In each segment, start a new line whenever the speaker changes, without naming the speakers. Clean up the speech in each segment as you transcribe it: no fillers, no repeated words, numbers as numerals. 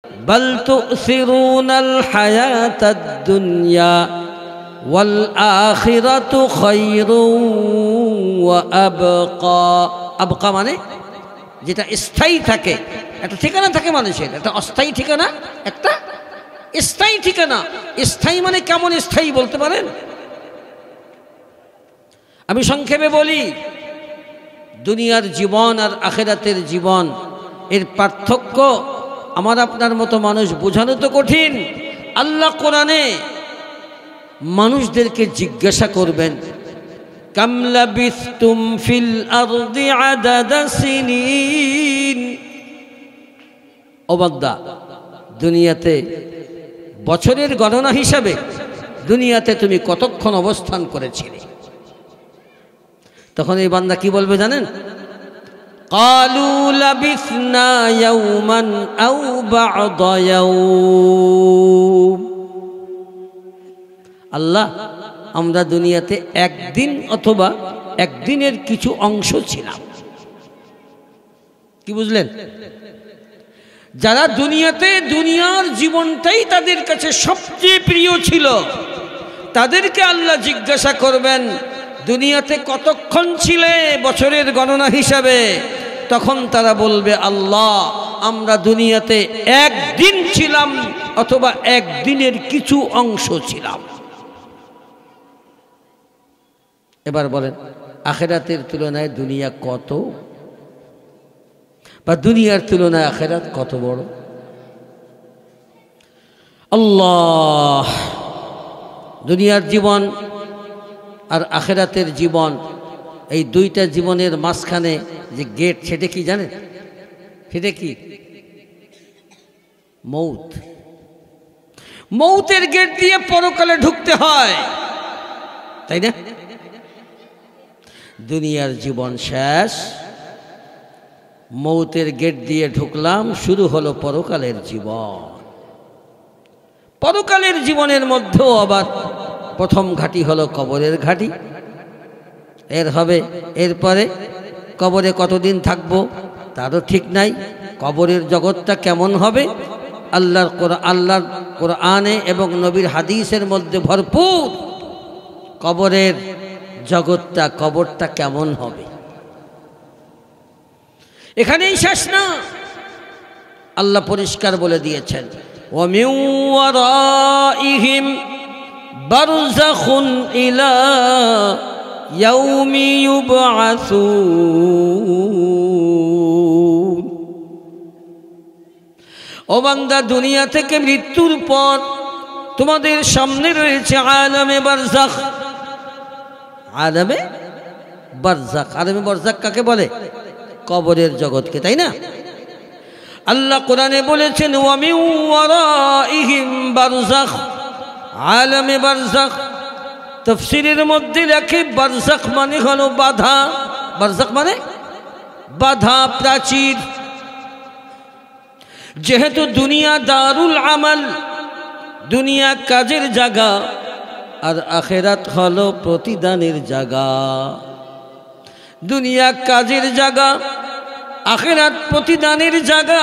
বাল তুসিরুনাল হায়াতাদ দুনিয়া ওয়াল আখিরাতু খায়রুন ওয়া আবকা। আবকা মানে যেটা স্থায়ী থাকে, একটা ঠিকানা থাকে মানুষের, একটা অস্থায়ী ঠিকানা, একটা স্থায়ী ঠিকানা। স্থায়ী মানে কেমন স্থায়ী বলতে পারেন? আমি সংক্ষেপে বলি, দুনিয়ার জীবন আর আখিরাতের জীবন এর পার্থক্য আমার আপনার মতো মানুষ বোঝানো তো কঠিন। আল্লাহ কোরআনে মানুষদেরকে জিজ্ঞাসা করবেন, কাম লাবিথতুম ফিল আরদি আদাদা সিনিন। ও বান্দা, দুনিয়াতে বছরের গণনা হিসাবে দুনিয়াতে তুমি কতক্ষণ অবস্থান করেছিলে? তখন এই বান্দা কি বলবে জানেন? ক্বালু লাবিথনা ইয়াওমান আও বা'দা ইয়াওম। আল্লাহ, আমরা দুনিয়াতে একদিন অথবা একদিনের কিছু অংশ ছিলাম। কি বুঝলেন? যারা দুনিয়াতে দুনিয়ার জীবনটাই তাদের কাছে সবচেয়ে প্রিয় ছিল, তাদেরকে আল্লাহ জিজ্ঞাসা করবেন, দুনিয়াতে কতক্ষণ ছিলে বছরের গণনা হিসাবে? তখন তারা বলবে, আল্লাহ, আমরা দুনিয়াতে একদিন ছিলাম অথবা একদিনের কিছু অংশ ছিলাম। এবার বলেন, আখিরাতের তুলনায় দুনিয়া কত, বা দুনিয়ার তুলনায় আখিরাত কত বড়? আল্লাহ, দুনিয়ার জীবন আর আখিরাতের জীবন, এই দুইটা জীবনের মাঝখানে যে গেট, সেটা কি জানেন? সেটা কি? মৌত। মৌতের গেট দিয়ে পরকালে ঢুকতে হয়, তাই না? দুনিয়ার জীবন শেষ, মৌতের গেট দিয়ে ঢুকলাম, শুরু হলো পরকালের জীবন। পরকালের জীবনের মধ্যেও আবার প্রথম ঘাঁটি হলো কবরের ঘাঁটি। এরপরে কবরে কতদিন থাকবো তারও ঠিক নাই। কবরের জগৎটা কেমন হবে আল্লাহর কোরআনে এবং নবীর হাদিসের মধ্যে ভরপুর। কবরের জগৎটা, কবরটা কেমন হবে, এখানেই শেষ না। আল্লাহ পরিষ্কার বলে দিয়েছেন, ওয়া মিন ওয়ারাইহিম বারযাখুন ইলা ইয়াউমি ইউবআসুন। ও বান্দা, দুনিয়া থেকে মৃত্যুর পর তোমাদের সামনে রয়েছে আলামে বারযাখ। আলামে বারযাখ, আলামে বারযাখ কাকে বলে? কবরের জগৎকে, তাই না? আল্লাহ কোরআনে বলেছেন, ওয়া মিন ওয়ারাইহিম বারযাখ, আলামে বারযাখ। তাফসীরের মধ্যে লেখে, বারযাখ মানে হলো বাধা। বারযাখ মানে বাধা, প্রাচীর। যেহেতু দুনিয়া দারুল আমাল, দুনিয়া কাজের জায়গা, আর আখিরাত হলো প্রতিদানের জায়গা। দুনিয়া কাজের জায়গা, আখিরাত প্রতিদানের জায়গা।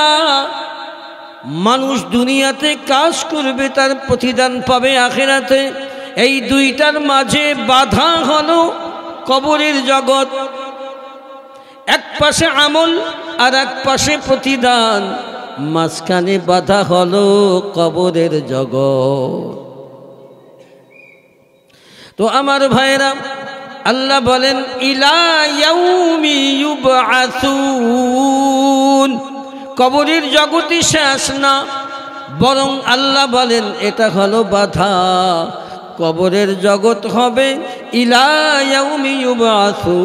মানুষ দুনিয়াতে কাজ করবে, তার প্রতিদান পাবে আখিরাতে। এই দুইটার মাঝে বাধা হলো কবরের জগৎ। এক পাশে আমল আর এক পাশে প্রতিদান, মাঝখানে বাধা হলো কবরের জগৎ। তো আমার ভাইরা, আল্লাহ বলেন, ইলা ইয়াউমি ইউবআসুন। কবরের জগৎই শেষ না, বরং আল্লাহ বলেন এটা হলো বাধা। কবরের জগৎ হবে ইলা ইয়াউমি ইউবআসুন,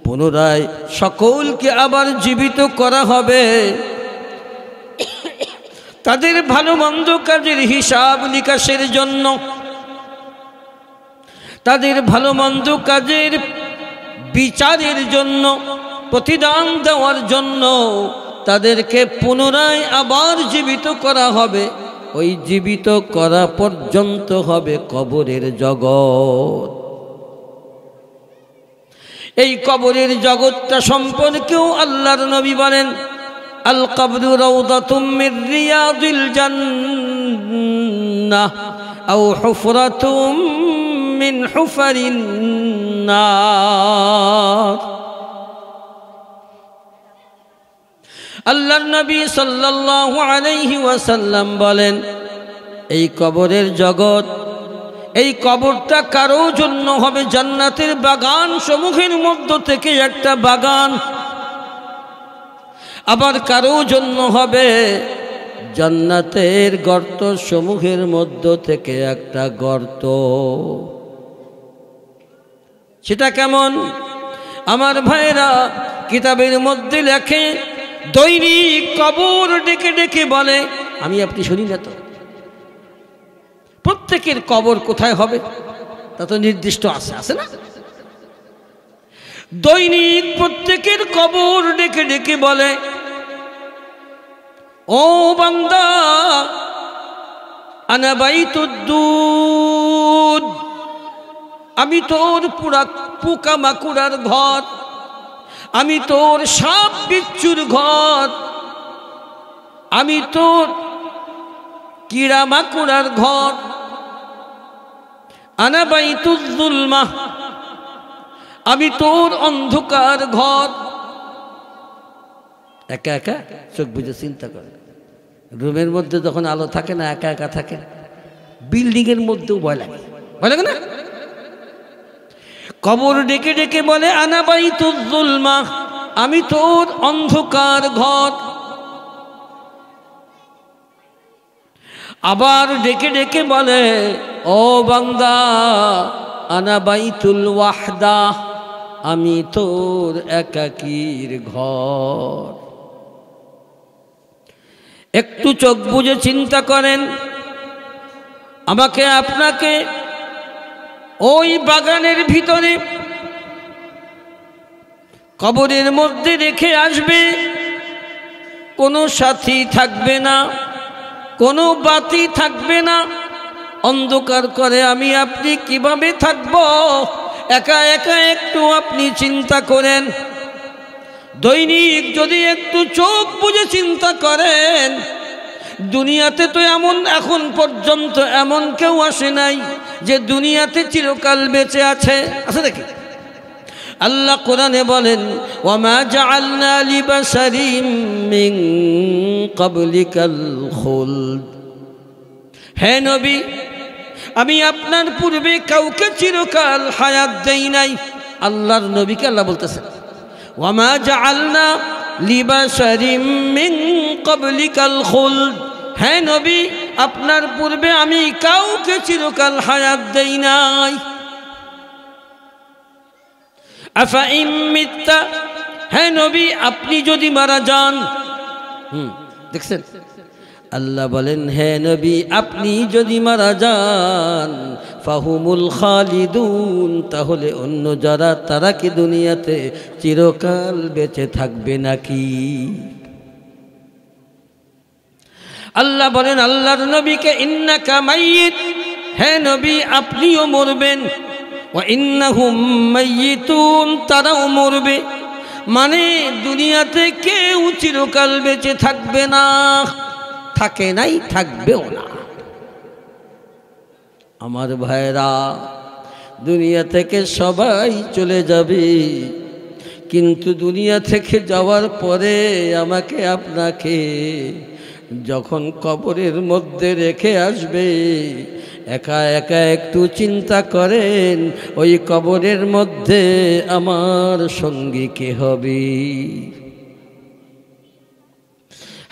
পুনরায় সকলকে আবার জীবিত করা হবে। তাদের ভালো মন্দ কাজের হিসাব নিকাশের জন্য, তাদের ভালো মন্দ কাজের বিচারের জন্য, প্রতিদান দেওয়ার জন্য তাদেরকে পুনরায় আবার জীবিত করা হবে। ওই জীবিত করা পর্যন্ত হবে কবরের জগৎ। এই কবরের জগৎটা সম্পর্কেও আল্লাহর নবী বলেন, আল কবরু রাউদাতুম মির রিয়াদিল জান্নাহ আও হুফরাতুম মিন হুফারিন নার। আল্লাহর নবী সাল্লাল্লাহু আলাইহি ওয়াসাল্লাম বলেন, এই কবরের জগৎ, এই কবরটা কারো জন্য হবে জান্নাতের বাগান সমূহের মধ্য থেকে একটা বাগান, আবার কারো জন্য হবে জান্নাতের গর্ত সমূহের মধ্য থেকে একটা গর্ত। সেটা কেমন? আমার ভাইরা কিতাবের মধ্যে লেখে, দৈনিক কবর ডেকে ডেকে বলে, আমি আপনি শুনি না তো, প্রত্যেকের কবর কোথায় হবে তা তো নির্দিষ্ট আছে না? দৈনিক প্রত্যেকের কবর ডেকে ডেকে বলে, ও বান্দা, আনা বাইতুদ্দুদ, আমি তোর পুরা পোকা মাকুড়ার ঘর, আমি তোর সাপ বিচ্ছুর ঘর, আমি তোর কিড়া মাকুড়ার ঘর। আনা বাইতুজ্জুলমাহ, আমি তোর অন্ধকার ঘর। একা একা চোখ বুঝে চিন্তা করে, রুমের মধ্যে যখন আলো থাকে না, একা একা থাকে, বিল্ডিং এর মধ্যেও ভয় লাগে, ভয় লাগে না? কবর ডেকে ডেকে বলে, আনা বাইতুজ্জুলমাহ, আমি তোর অন্ধকার ঘর। আবার ডেকে ডেকে বলে, ও বান্দা, আনা বাইতুল ওয়াহদা, আমি তোর একাকীর ঘর। একটু চোখ বুজে চিন্তা করেন, আমাকে আপনাকে ওই বাগানের ভিতরে কবরের মধ্যে রেখে আসবে, কোনো সাথী থাকবে না, কোনো বাতি থাকবে না, অন্ধকার করে আমি আপনি কিভাবে থাকব? একা একা একটু আপনি চিন্তা করেন। দৈনিক যদি একটু চোখ বুজে চিন্তা করেন, দুনিয়াতে তো এমন এখন পর্যন্ত এমন কেউ আসে নাই যে দুনিয়াতে চিরকাল বেঁচে আছে নাকি? আল্লাহ কোরআনে বলেন, ওয়ামা জাআলনা লিবাশারিম মিন ক্বাবলিকাল খুলদ, হে নবী, আমি আপনার পূর্বে কাউকে চিরকাল হায়াত দেই নাই। আল্লাহর নবীকে আল্লাহ বলতেছেন, ওয়ামা জাআলনা লিবাশারিম মিন ক্বাবলিকাল খুলদ, হে নবী, আপনার পূর্বে আমি কাউকে চিরকাল হায়াত দেই নাই। আফা ইন মিত্তা, হে নবী, আপনি যদি মারা যান, দেখছেন আল্লাহ বলেন, হে নবী, আপনি যদি মারা যান, ফাহুমুল খালিদুন, তাহলে অন্য যারা, তারা কি দুনিয়াতে চিরকাল বেঁচে থাকবে নাকি? আল্লাহ বলেন আল্লাহর নবীকে, ইন্নাকা মাইয়িত, হে নবী, আপনিও মরবেন, ওয়া ইন্নাহুম মাইয়িতুন, তারাও মরবে। মানে দুনিয়াতে কেউ চিরকাল বেঁচে থাকবে না, থাকে নাই, থাকবেও না। আমার ভাইরা, দুনিয়া থেকে সবাই চলে যাবে, কিন্তু দুনিয়া থেকে যাওয়ার পরে আমাকে আপনাকে যখন কবরের মধ্যে রেখে আসবে, একা একা একটু চিন্তা করেন, ওই কবরের মধ্যে আমার সঙ্গী কে হবে?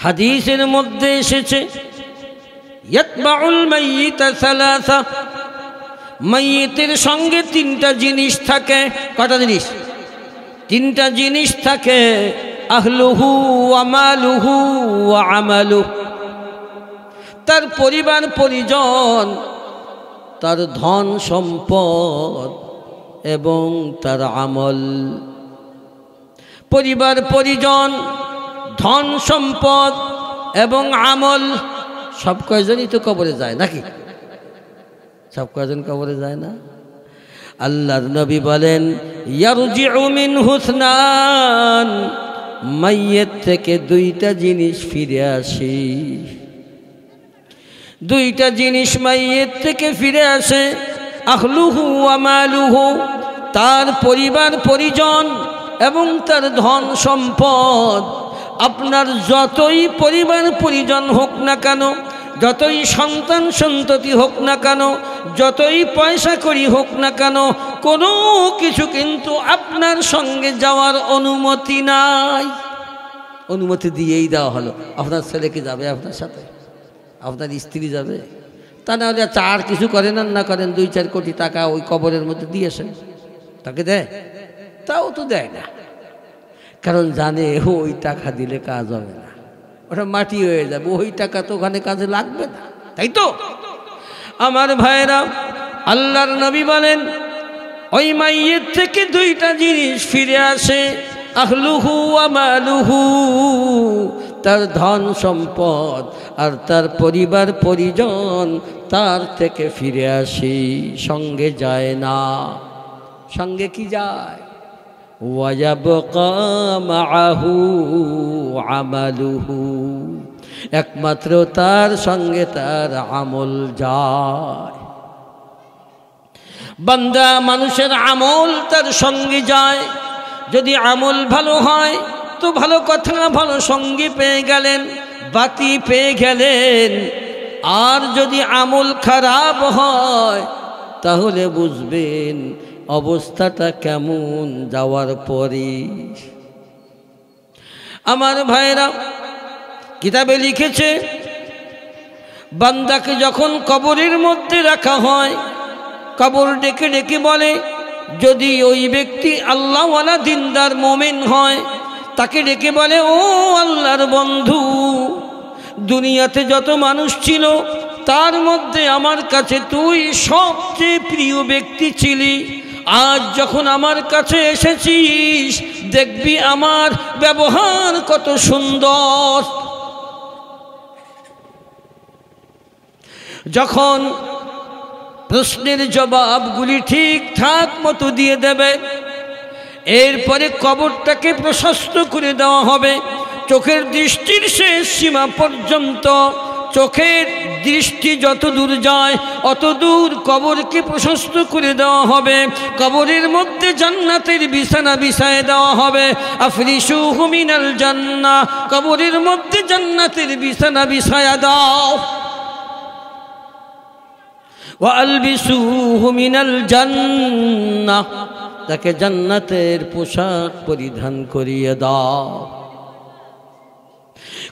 হাদিসের মধ্যে এসেছে, ইয়াতবাউল মাইয়িতা সালাসা, মাইয়িতের সঙ্গে তিনটা জিনিস থাকে। কটা জিনিস? তিনটা জিনিস থাকে। আহলুহু ওয়া মালুহু ওয়া আমালুহু, তার পরিবার পরিজন, তার ধন সম্পদ এবং তার আমল। পরিবার পরিজন, ধন সম্পদ এবং আমল, সব কয়জনই তো কবরে যায় নাকি? সব কয়জন কবরে যায় না? আল্লাহর নবী বলেন, ইয়ারজিউ মিনহু ইসনান, মাইয়েত থেকে দুইটা জিনিস ফিরে আসে। দুইটা জিনিস মাইয়েত থেকে ফিরে আসে, আহলুহু ওয়া মালুহু, তার পরিবার পরিজন এবং তার ধন সম্পদ। আপনার যতই পরিবার পরিজন হোক না কেন, যতই সন্তান সন্ততি হোক না কেন, যতই পয়সা করি হোক না কেন, কোনো কিছু কিন্তু আপনার সঙ্গে যাওয়ার অনুমতি নাই। অনুমতি দিয়েই দেওয়া হলো। আপনার ছেলে কি যাবে আপনার সাথে? আপনার স্ত্রী যাবে? তা না হলে চার কিছু করেন আর না করেন 2-4 কোটি টাকা ওই কবরের মধ্যে দিয়েছেন, তাকে দেয়? তাও তো দেয় না, কারণ জানে ওই টাকা দিলে কাজ হবে না, ওটা মাটি হয়ে যাবে, ওই টাকা তো ওখানে কাজে লাগবে না, তাই তো? আমার ভাইরা, আল্লাহর নবী বলেন ওই মাইয়ের থেকে দুইটা জিনিস ফিরে আসে, আহলুহু ওয়া মালুহু, তার ধন সম্পদ আর তার পরিবার পরিজন তার থেকে ফিরে আসে, সঙ্গে যায় না। সঙ্গে কি যায়? ওয়ায়াবকা মাআহু আমালুহু, একমাত্র তার সঙ্গে তার আমল যায়। বান্দা মানুষের আমল তার সঙ্গে যায়। যদি আমল ভালো হয় তো ভালো কথা, ভালো সঙ্গী পেয়ে গেলেন, বাতি পেয়ে গেলেন। আর যদি আমল খারাপ হয় তাহলে বুঝবেন অবস্থাটা কেমন যাওয়ার পরে। আমার ভাইরা, কিতাবে লিখেছে বান্দাকে যখন কবরের মধ্যে রাখা হয়, কবর ডেকে ডেকে বলে, যদি ওই ব্যক্তি আল্লাহওয়ালা দিনদার মোমেন হয়, তাকে ডেকে বলে, ও আল্লাহর বন্ধু, দুনিয়াতে যত মানুষ ছিল তার মধ্যে আমার কাছে তুই সবচেয়ে প্রিয় ব্যক্তি ছিলি। আজ যখন আমার কাছে এসেছিস, দেখবি আমার ব্যবহার কত সুন্দর। যখন প্রশ্নের জবাবগুলি ঠিকঠাক মতো দিয়ে দেবে, এরপরে কবরটাকে প্রশস্ত করে দেওয়া হবে। চোখের দৃষ্টির শেষ সীমা পর্যন্ত, চোখের দৃষ্টি যত দূর যায় অত দূর কবরকে প্রশস্ত করে দেওয়া হবে। কবরের মধ্যে জান্নাতের বিছানা বিছায় দেওয়া হবে। আফরিশুহু মিনাল জান্নাহ, কবরের মধ্যে জান্নাতের বিছানা বিছায়া দাও। ওয়ালবিসুহু মিনাল জান্নাহ, তাকে জান্নাতের পোশাক পরিধান করিয়ে দাও।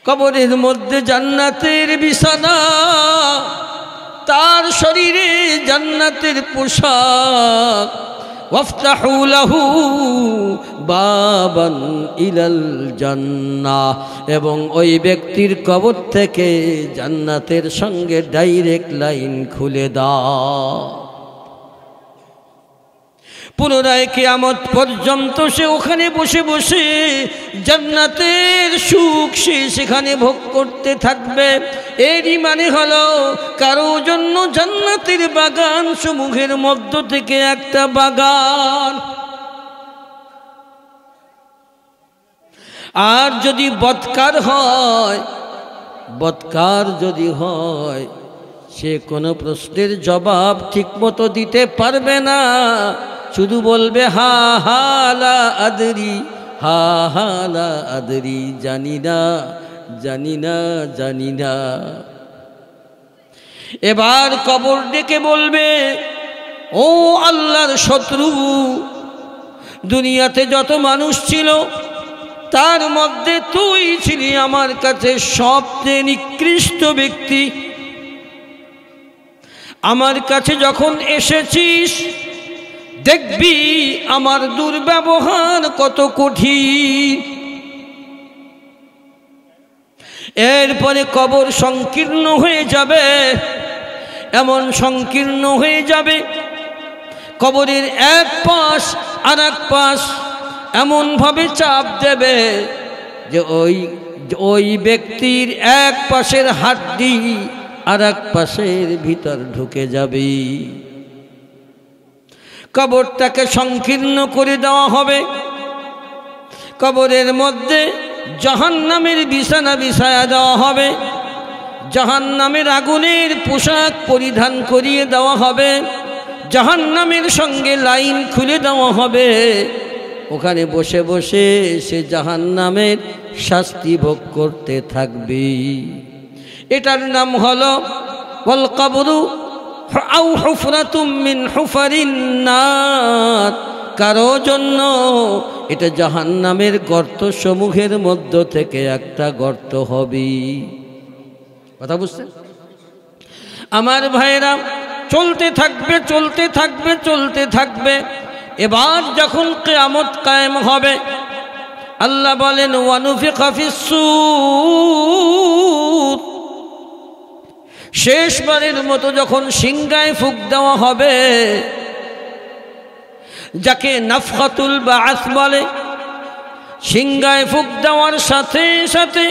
কবরের মধ্যে জান্নাতের বিছানা, তার শরীরে জান্নাতের পোশাক। ওয়াফতাহু লাহু বাবান ইলাল জান্নাহ, এবং ওই ব্যক্তির কবর থেকে জান্নাতের সঙ্গে ডাইরেক্ট লাইন খুলে দাও। পুনরায় কিয়ামত পর্যন্ত সে ওখানে বসে বসে জান্নাতের সুখ সে সেখানে ভোগ করতে থাকবে। এরই মানে হলো কারো জন্য জান্নাতের বাগান সমূহের মধ্য থেকে একটা বাগান। আর যদি বদকার হয়, বদকার যদি হয়, সে কোনো প্রশ্নের জবাব ঠিকমতো দিতে পারবে না, শুধু বলবে হা হা লা আদরি, হা হা লা আদরি, জানি না জানি না জানি না। এবার কবর ডেকে বলবে, ও আল্লাহর শত্রু, দুনিয়াতে যত মানুষ ছিল তার মধ্যে তুই ছিলি আমার কাছে সবচেয়ে নিকৃষ্ট ব্যক্তি। আমার কাছে যখন এসেছিস দেখবি আমার দুর্ব্যবহার কত কঠিন। এরপরে কবর সংকীর্ণ হয়ে যাবে, এমন সংকীর্ণ হয়ে যাবে, কবরের এক পাশ আর এক পাশ এমনভাবে চাপ দেবে যে ওই ব্যক্তির এক পাশের হাড্ডি আর এক পাশের ভিতর ঢুকে যাবে। কবরটাকে সংকীর্ণ করে দেওয়া হবে। কবরের মধ্যে জাহান্নামের বিছানা বিছায়া দেওয়া হবে, জাহান্নামের আগুনের পোশাক পরিধান করিয়ে দেওয়া হবে, জাহান্নামের সঙ্গে লাইন খুলে দেওয়া হবে। ওখানে বসে বসে সে জাহান্নামের শাস্তি ভোগ করতে থাকবে। এটার নাম হলো ওয়াল কবরু আও হুফরাতুম মিন হুফারিন নার। কারো জন্য এটা জাহান্নামের গর্ত সমূহের মধ্য থেকে একটা গর্ত হবে। কথা বুঝছেন আমার ভাইরা? চলতে থাকবে চলতে থাকবে চলতে থাকবে। এবার যখন কিয়ামত কায়েম হবে, আল্লাহ বলেন ওয়ানুফিখা ফিস-সূর, শেষবারের মতো যখন সিংগায় ফুঁক দেওয়া হবে, যাকে নাফখাতুল বাআস বলে। সিংগায় ফুঁক দেওয়ার সাথে সাথে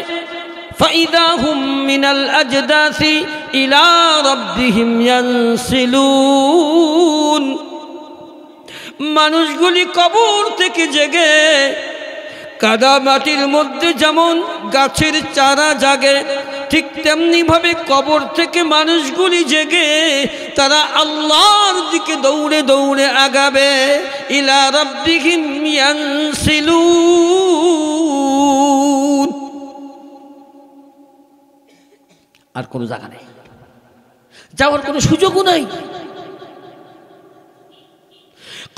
ফাইদা হুম মিনাল আজদাসি ইলা রাব্বিহিম ইয়ানসিলুন। মানুষগুলি কবর থেকে জেগে কাদা মাটির মধ্যে যেমন গাছের চারা জাগে, ঠিক তেমনি ভাবে কবর থেকে মানুষগুলি জেগে তারা আল্লাহর দিকে দৌড়ে দৌড়ে আগাবে। ইলা রাব্বিহিম ইয়ানসিলুন। আর কোনো জায়গা নেই, যাওয়ার কোনো সুযোগও নাই।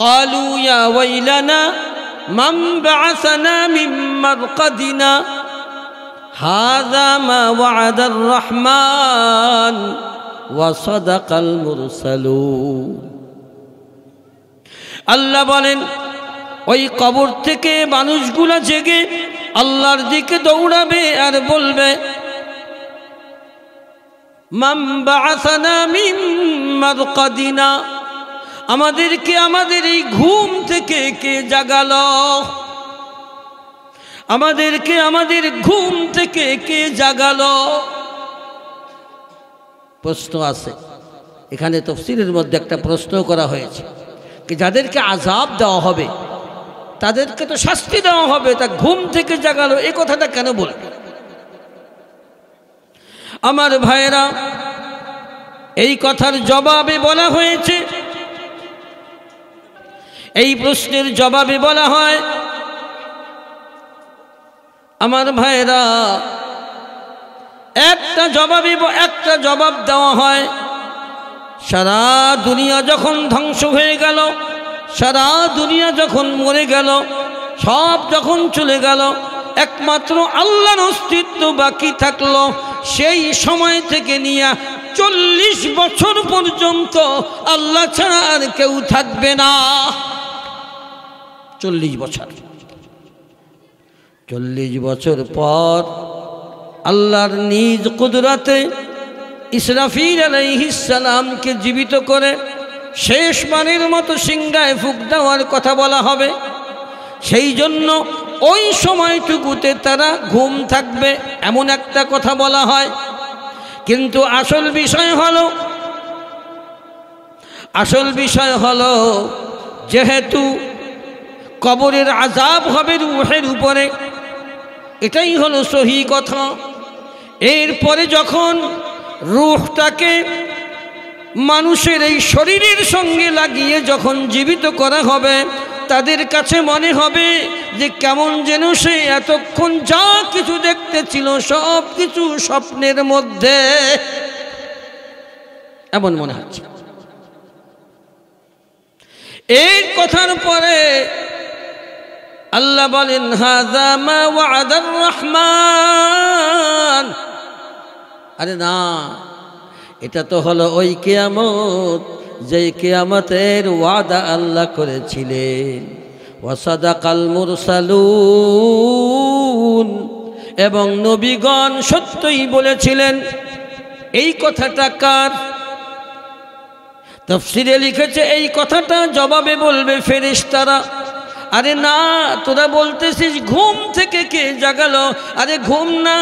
ক্বালু ইয়া ওয়াইলানা মান বা'আসানা মিন মারকাদিনা হাযা মা ওয়া'আদার রহমান ওয়া সাদাকাল মুরসালুন। আল্লাহ বলেন ওই কবর থেকে মানুষগুলা জেগে আল্লাহর দিকে দৌড়াবে আর বলবে মান বা'আসানা মিন মারকাদিনা, আমাদেরকে আমাদের এই ঘুম থেকে কে জাগালো, আমাদেরকে আমাদের ঘুম থেকে কে জাগালো। প্রশ্ন আছে এখানে, তাফসীরের মধ্যে একটা প্রশ্ন করা হয়েছে যে যাদেরকে আযাব দেওয়া হবে তাদেরকে তো শাস্তি দেওয়া হবে, তা ঘুম থেকে জাগালো এই কথাটা কেন বলবে? আমার ভাইরা, এই কথার জবাবে বলা হয়েছে, এই প্রশ্নের জবাবে বলা হয়, আমার ভাইরা একটা জবাব দেওয়া হয়। সারা দুনিয়া যখন ধ্বংস হয়ে গেল, সারা দুনিয়া যখন মরে গেল, সব যখন চলে গেল, একমাত্র আল্লাহর অস্তিত্ব বাকি থাকলো, সেই সময় থেকে নিয়ে 40 বছর পর্যন্ত আল্লাহ ছাড়া আর কেউ থাকবে না। 40 বছর, 40 বছর পর আল্লাহর নিজ কুদরতে ইসরাফিল আলাইহিস সালামকে জীবিত করে শেষবারের মতো সিংহায় ফুঁক দেওয়ার কথা বলা হবে। সেই জন্য ওই সময়টুকুতে তারা ঘুম থাকবে এমন একটা কথা বলা হয়। কিন্তু আসল বিষয় হলো যেহেতু কবরের আযাব হবে রূহের উপরে, এটাই হলো সহি কথা। এরপরে যখন রূহটাকে মানুষের এই শরীরের সঙ্গে লাগিয়ে যখন জীবিত করা হবে, তাদের কাছে মনে হবে যে কেমন যেন সে এতক্ষণ যা কিছু দেখতেছিল সব কিছু স্বপ্নের মধ্যে, এমন মনে হচ্ছে। এই কথার পরে আল্লাহ বলেন হাযা মা ওয়া'আদার রহমান। আরে না, এটা তো হলো ওই কিয়ামত যে কিয়ামতের ওয়াদা আল্লাহ করেছিলেন। ওয়া সাদাকাল মুরসালুন, এবং নবীগণ সত্যই বলেছিলেন। এই কথাটা কার? তাফসীরে লিখেছে এই কথাটা জবাবে বলবে ফেরেশতারা। আরে না, তোরা বলতেছিস ঘুম থেকে কে জাগালো? আরে ঘুম না,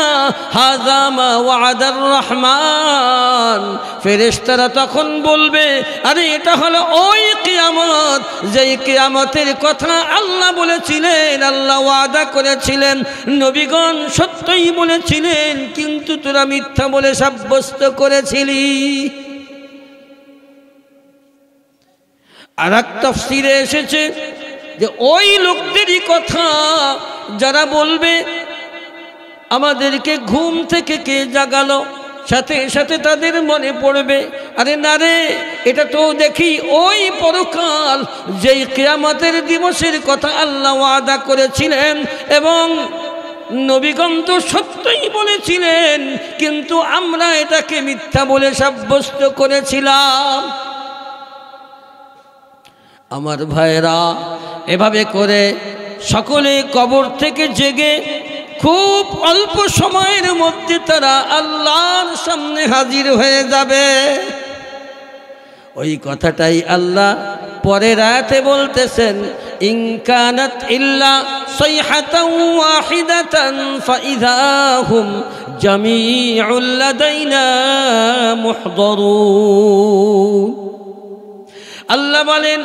হাযা মা ওয়াদার রহমান। ফেরেশতারা তখন বলবে, আরে এটা হলো ওই কিয়ামত, যেই কিয়ামতের কথা আল্লাহ বলেছিলেন, আল্লাহ ওয়াদা করেছিলেন, নবীগণ সত্যই বলেছিলেন, কিন্তু তোরা মিথ্যা বলে সাব্যস্ত করেছিলি। আর এক তাফসীরে এসেছে যে ওই লোকদেরই কথা যারা বলবে আমাদেরকে ঘুম থেকে কে জাগালো, সাথে সাথে তাদের মনে পড়বে, আরে না রে, এটা তো দেখি ওই পরকাল, যেই কিয়ামতের দিবসের কথা আল্লাহ ওয়াদা করেছিলেন এবং নবীগণ তো সত্যই বলেছিলেন, কিন্তু আমরা এটাকে মিথ্যা বলে সাব্যস্ত করেছিলাম। আমার ভাইরা, এভাবে করে সকলে কবর থেকে জেগে খুব অল্প সময়ের মধ্যে তারা আল্লাহর সামনে হাজির হয়ে যাবে। ওই কথাটাই আল্লাহ পরের আয়াতে বলতেছেন, ইন কানাত ইল্লা সাইহাতান ওয়াহিদাতান ফাইযা হুম জামিউল লাদাইনা মুহদারুন। আল্লাহ বলেন,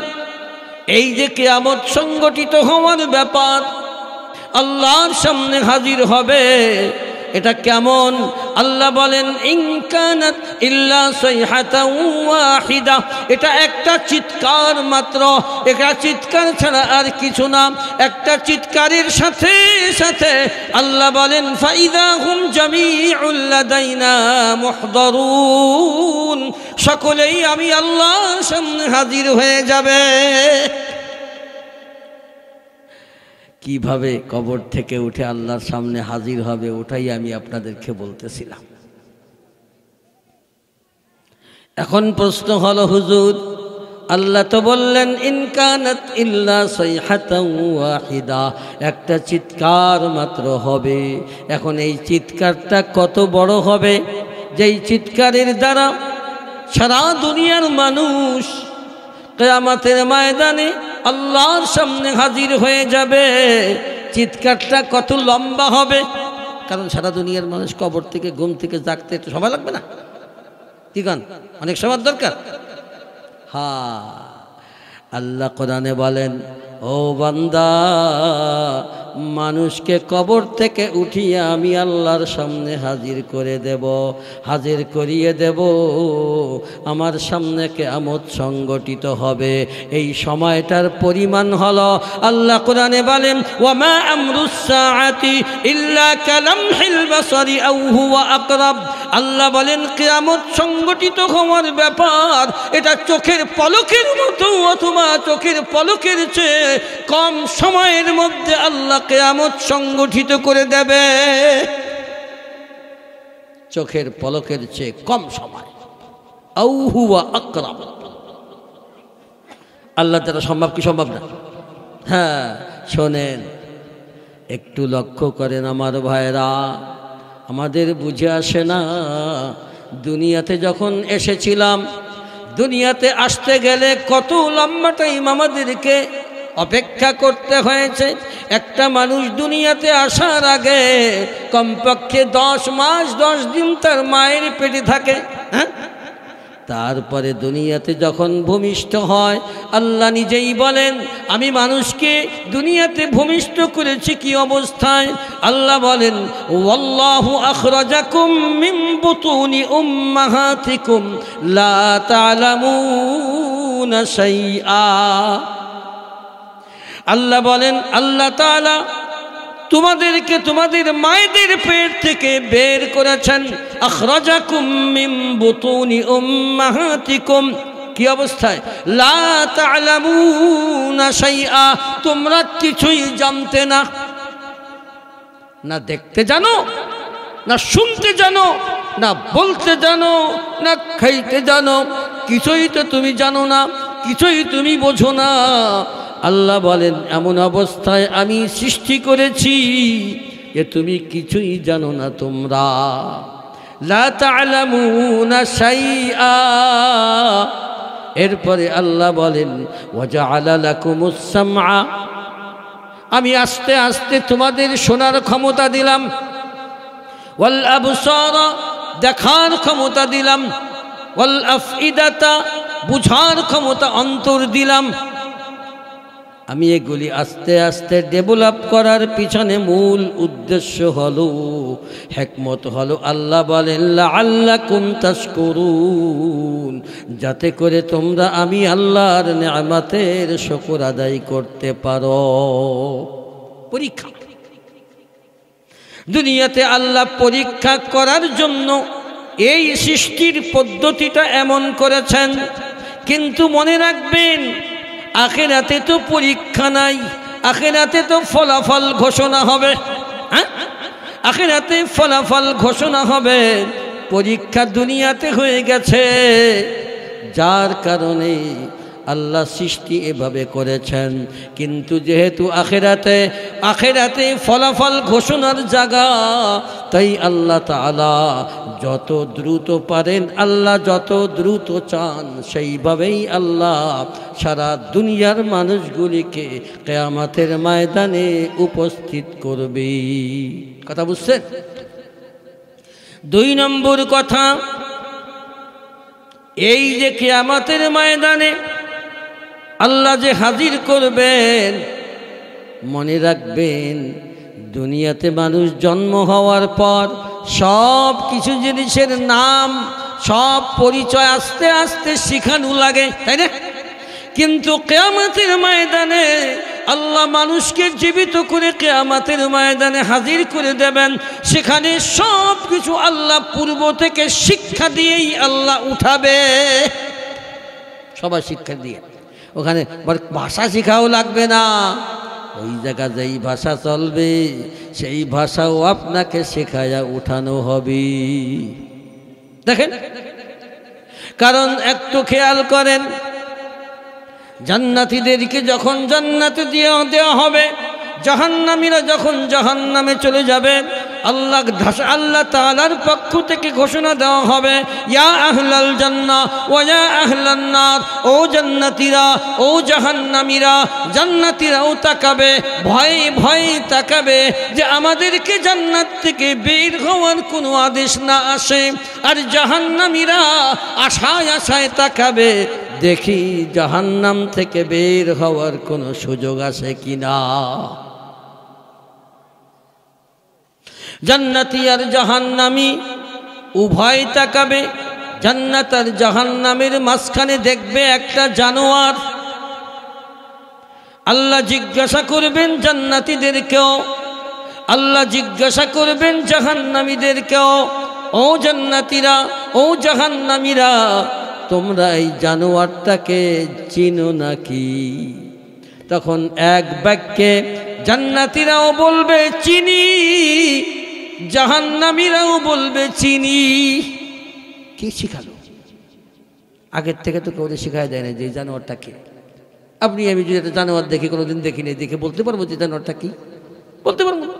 এই যে কিয়ামত সংগঠিত হওয়ার ব্যাপার, আল্লাহর সামনে হাজির হবে, এটা কেমন? আল্লাহ বলেন, ইন কানাত ইল্লা সাইহাতান ওয়াহিদা, এটা একটা চিৎকার মাত্র, এটা চিৎকার ছাড়া আর কিছু না। একটা চিৎকারের সাথে সাথে আল্লাহ বলেন, ফাইদা হুম জামিউল লাদাইনা মুহদারুন, সকলেই আমি আল্লাহর সামনে হাজির হয়ে যাবে। কিভাবে কবর থেকে উঠে আল্লাহর সামনে হাজির হবে, ওটাই আমি আপনাদেরকে বলতেছিলাম। এখন প্রশ্ন হলো, হুজুর, আল্লাহ তো বললেন ইন কানাত ইল্লা সাইহাতান ওয়াহিদা, একটা চিৎকার মাত্র হবে। এখন এই চিৎকারটা কত বড় হবে, যেই চিৎকারের দ্বারা সারা দুনিয়ার মানুষ কিয়ামতের ময়দানে আল্লাহর সামনে হাজির হয়ে যাবে। চিৎকারটা কত লম্বা হবে, কারণ সারা দুনিয়ার মানুষ কবর থেকে ঘুম থেকে জাগতে একটু সময় লাগবে না? কি গান, অনেক সময় দরকার। হ্যাঁ, আল্লাহ কোরআনে বলেন, ও বান্দা, মানুষকে কবর থেকে উঠিয়ে আমি আল্লাহর সামনে হাজির করে দেব, হাজির করিয়ে দেব। আমার সামনে কিয়ামত সংগঠিত হবে। এই সময়টার পরিমাণ হলো, আল্লাহ কোরআনে বলেন, ওয়া মা আমরুস সাআতি ইল্লা কালামহিল বাসারি আও হুয়া আকরাব। আল্লাহ বলেন, কিয়ামত সংগঠিত হওয়ার ব্যাপার এটা চোখের পলকের মতো, অথবা চোখের পলকের চেয়ে কম সময়ের মধ্যে আল্লাহ কিয়ামত সংগঠিত করে দেবে। চোখের পলকের চেয়ে কম সময়, আও হুয়া আকরাব। আল্লাহ দ্বারা সম্ভব কি সম্ভব না? হ্যাঁ, শোনেন, একটু লক্ষ্য করেন আমার ভাইরা, আমাদের বুঝে আসে না, দুনিয়াতে যখন এসেছিলাম, দুনিয়াতে আসতে গেলে কত লম্বা টাইম আমাদেরকে অপেক্ষা করতে হয়েছে। একটা মানুষ দুনিয়াতে আসার আগে কমপক্ষে 10 মাস 10 দিন তার মায়ের পেটে থাকে। হ্যাঁ, তারপরে দুনিয়াতে যখন ভূমিষ্ঠ হয়, আল্লাহ নিজেই বলেন, আমি মানুষকে দুনিয়াতে ভূমিষ্ঠ করেছি কি অবস্থায়? আল্লাহ বলেন, ওয়াল্লাহু আখরাজাকুম মিন বুতুনি উম্মাহাতিকুম লা তা'লামুনা শাইআ। আল্লাহ বলেন, আল্লাহ তাআলা তোমাদেরকে তোমাদের মায়েদের পেট থেকে বের করেছেন। আখরাজাকুম মিন বুতুনি উম্মাহাতিকুম, কি অবস্থায়? লা তা'লামুনা শাইআ, তোমরা কিছুই জানতে না, না দেখতে জানো, না শুনতে জানো, না বলতে জানো, না খাইতে জানো, কিছুই তো তুমি জানো না, কিছুই তুমি বোঝো না। আল্লাহ বলেন, এমন অবস্থায় আমি সৃষ্টি করেছি যে তুমি কিছুই জানো না। তোমরা লা তা'লামুনা শাইআ। এরপরে আল্লাহ বলেন, ওয়াজআলা লাকুমুস সামআ আমি আস্তে আস্তে তোমাদের শোনার ক্ষমতা দিলাম, ওয়াল আবসারা দেখার ক্ষমতা দিলাম, ওয়াল আফইদাতা বুঝার ক্ষমতা অন্তর দিলাম। আমি এগুলি আস্তে আস্তে ডেভেলপ করার পিছনে মূল উদ্দেশ্য হলো, হিকমত হলো, আল্লাহ বলেন লাআল্লাকুম তাশকুরুন, যাতে করে তোমরা আমি আল্লাহর নিয়ামতের শুকর আদায় করতে পারো। পরীক্ষা, দুনিয়াতে আল্লাহ পরীক্ষা করার জন্য এই সৃষ্টির পদ্ধতিটা এমন করেছেন। কিন্তু মনে রাখবেন, আখিরাতে তো পরীক্ষা নাই, আখিরাতে তো ফলাফল ঘোষণা হবে। হ্যাঁ, আখিরাতে ফলাফল ঘোষণা হবে, পরীক্ষা দুনিয়াতে হয়ে গেছে। যার কারণে আল্লাহ সৃষ্টি এভাবে করেছেন। কিন্তু যেহেতু আখিরাতে ফলাফল ঘোষণার জায়গা, তাই আল্লাহ তাআলা যত দ্রুত পারেন, আল্লাহ যত দ্রুত চান, সেইভাবেই আল্লাহ সারা দুনিয়ার মানুষগুলিকে কিয়ামতের ময়দানে উপস্থিত করবে। কথা বুঝছেন? 2 নম্বর কথা, এই যে কিয়ামতের ময়দানে আল্লাহ যে হাজির করবেন, মনে রাখবেন দুনিয়াতে মানুষ জন্ম হওয়ার পর সব কিছু জিনিসের নাম, সব পরিচয় আস্তে আস্তে শিখানো লাগে, তাই না? কিন্তু কিয়ামতের ময়দানে আল্লাহ মানুষকে জীবিত করে কিয়ামতের ময়দানে হাজির করে দেবেন। সেখানে সব কিছু আল্লাহ পূর্ব থেকে শিক্ষা দিয়েই আল্লাহ উঠাবে, সবার শিক্ষা দিয়ে। ওখানে ভাষা শিখাও লাগবে না, ওই জায়গা যেই ভাষা চলবে সেই ভাষাও আপনাকে শেখায়া উঠানো হবে। দেখেন, কারণ একটু খেয়াল করেন, জান্নাতীদেরকে যখন জান্নাতে দেওয়া হবে, জাহান্নামীরা যখন জাহান্নামে চলে যাবে, আল্লাহ তাআলার পক্ষ থেকে ঘোষণা দেওয়া হবে, ইয়া আহলাল জান্নাহ ওয়া ইয়া আহলান নার, ও জান্নাতীরা, ও জাহান্নামীরা। জান্নাতীরাও তাকাবে, ভয়ে ভয়ে তাকাবে যে আমাদেরকে জান্নাত থেকে বের হওয়ার কোনো আদেশ না আসে। আর জাহান্নামীরা আশায় আশায় তাকাবে, দেখি জাহান্নাম থেকে বের হওয়ার কোনো সুযোগ আসে কিনা। জান্নাতি আর জাহান্নামী উভয় তাকাবে। জান্নাত আর জাহান্নামের মাঝখানে দেখবে একটা জানোয়ার। আল্লাহ জিজ্ঞাসা করবেন জান্নাতীদেরকেও, আল্লাহ জিজ্ঞাসা করবেন জাহান্নামীদেরকেও, ও জান্নাতীরা, ও জাহান্নামীরা, তোমরা এই জানোয়ারটাকে চিনো নাকি? তখন এক বাক্যে জান্নাতীরাও বলবে চিনি, জাহান্নামীরাও বলবে চিনি। কি শিখালো? আগের থেকে তো কেউ শিখায় দেয় না যে জানোয়ারটা কি। আপনি আমি যদি একটা জানোয়ার দেখি, কোনোদিন দেখিনি, দেখে বলতে পারবো যে জানোয়ারটা কি? বলতে পারবো না।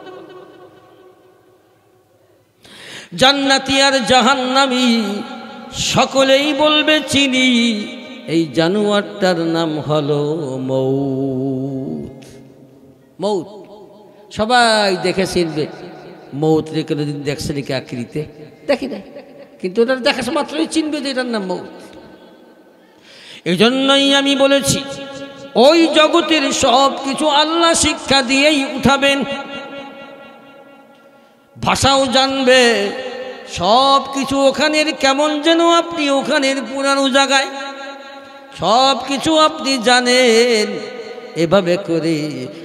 জান্নাতি আর জাহান্নামী সকলেই বলবে চিনি। এই জানোয়ারটার নাম হলো মৌত। মৌত সবাই দেখে চিনবে। মৌত রে কোনোদিন দেখছে নাকি আকৃতিতে? দেখি না, কিন্তু ওটার দেখা মাত্রই চিনবে যে এটার নাম মৌত। এই জন্যই আমি বলেছি, ওই জগতের সব কিছু আল্লাহ শিক্ষা দিয়েই উঠাবেন। ভাষাও জানবে, সব কিছু ওখানের কেমন যেন আপনি ওখানের পুরানো জায়গায় সব কিছু আপনি জানেন। এভাবে করে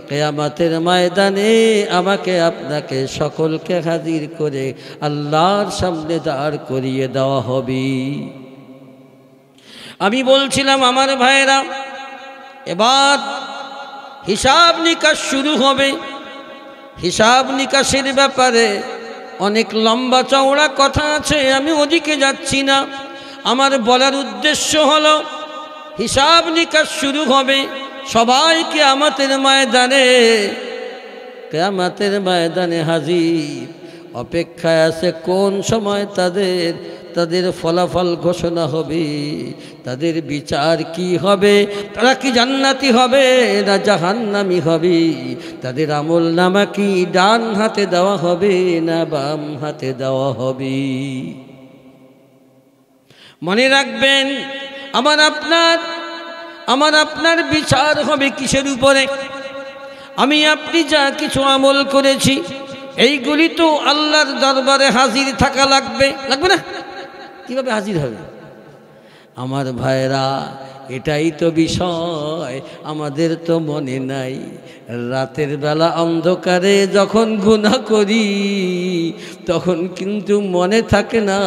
কিয়ামতের ময়দানে আমাকে আপনাকে সকলকে হাজির করে আল্লাহর সামনে দাঁড় করিয়ে দেওয়া হবে। আমি বলছিলাম আমার ভাইয়েরা, এবার হিসাব নিকাশ শুরু হবে। হিসাব নিকাশের ব্যাপারে অনেক লম্বা চওড়া কথা আছে, আমি ওদিকে যাচ্ছি না। আমার বলার উদ্দেশ্য হলো, হিসাব নিকাশ শুরু হবে। সবাই কিয়ামতের ময়দানে হাজির, অপেক্ষায় আছে কোন সময় তাদের তাদের ফলাফল ঘোষণা হবে, তাদের বিচার কি হবে, তারা কি জান্নাতি হবে না জাহান্নামী হবে, তাদের আমলনামা কি ডান হাতে দেওয়া হবে না বাম হাতে দেওয়া হবে। মনে রাখবেন, আমার আপনার বিচার হবে কিসের উপরে? আমি আপনি যা কিছু আমল করেছি এইগুলি তো আল্লাহর দরবারে হাজির থাকা লাগবে না? কিভাবে হাজির হবে? আমার ভাইরা, এটাই তো বিষয়। আমাদের তো মনে নাই, রাতের বেলা অন্ধকারে যখন গুনাহ করি তখন কিন্তু মনে থাকে না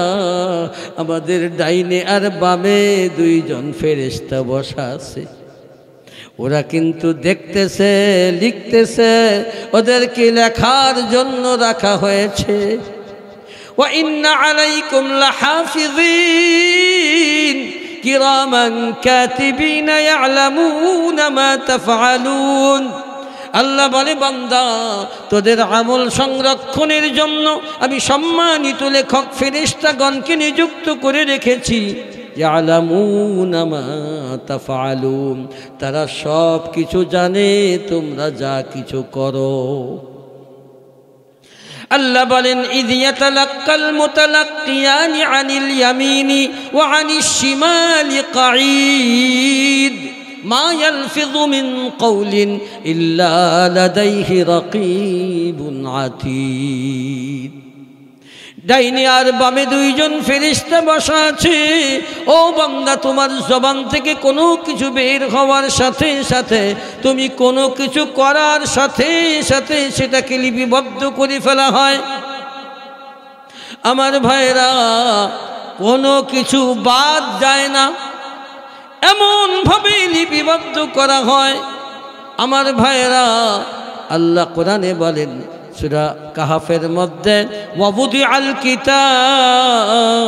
আমাদের ডাইনে আর বামে দুইজন ফেরেশতা বসা আছে। ওরা কিন্তু দেখতেছে, লিখতেছে, ওদেরকে লেখার জন্য রাখা হয়েছে। ওয়া ইন্না আলাইকুম লাহাফিযিন কিরামান কাতিবিন ইয়ালামুনা মা তাফআলুন। আল্লাহ বলে, বান্দা, তোদের আমল সংরক্ষণের জন্য আমি সম্মানিত লেখক ফেরেশতাগণকে নিযুক্ত করে রেখেছি। ইয়ালামুনা মা তাফআলুন, তারা সব কিছু জানে তোমরা যা কিছু করো। আল্লাহ বলেন, ইয ইয়াতালাক্কাল মুতালাক্কিয়ানি আনিল ইয়ামিনি ওয়া আনিশ শিমালি কাঈদ মা ইয়ালফিযু মিন কওলিন ইল্লা লাদাইহি রাকীবুন আতীদ। ডাইনে আর বামে দুইজন ফেরেশতা বসা আছে। ও বান্দা, তোমার জবান থেকে কোনো কিছু বের হওয়ার সাথে সাথে, তুমি কোনো কিছু করার সাথে সাথে সেটাকে লিপিবদ্ধ করে ফেলা হয়। আমার ভাইরা, কোনো কিছু বাদ যায় না, এমনভাবে লিপিবদ্ধ করা হয়। আমার ভাইরা, আল্লাহ কোরআনে বলেন সূরা কাহাফের মধ্যে, ওয়াবুদি আল কিতাব,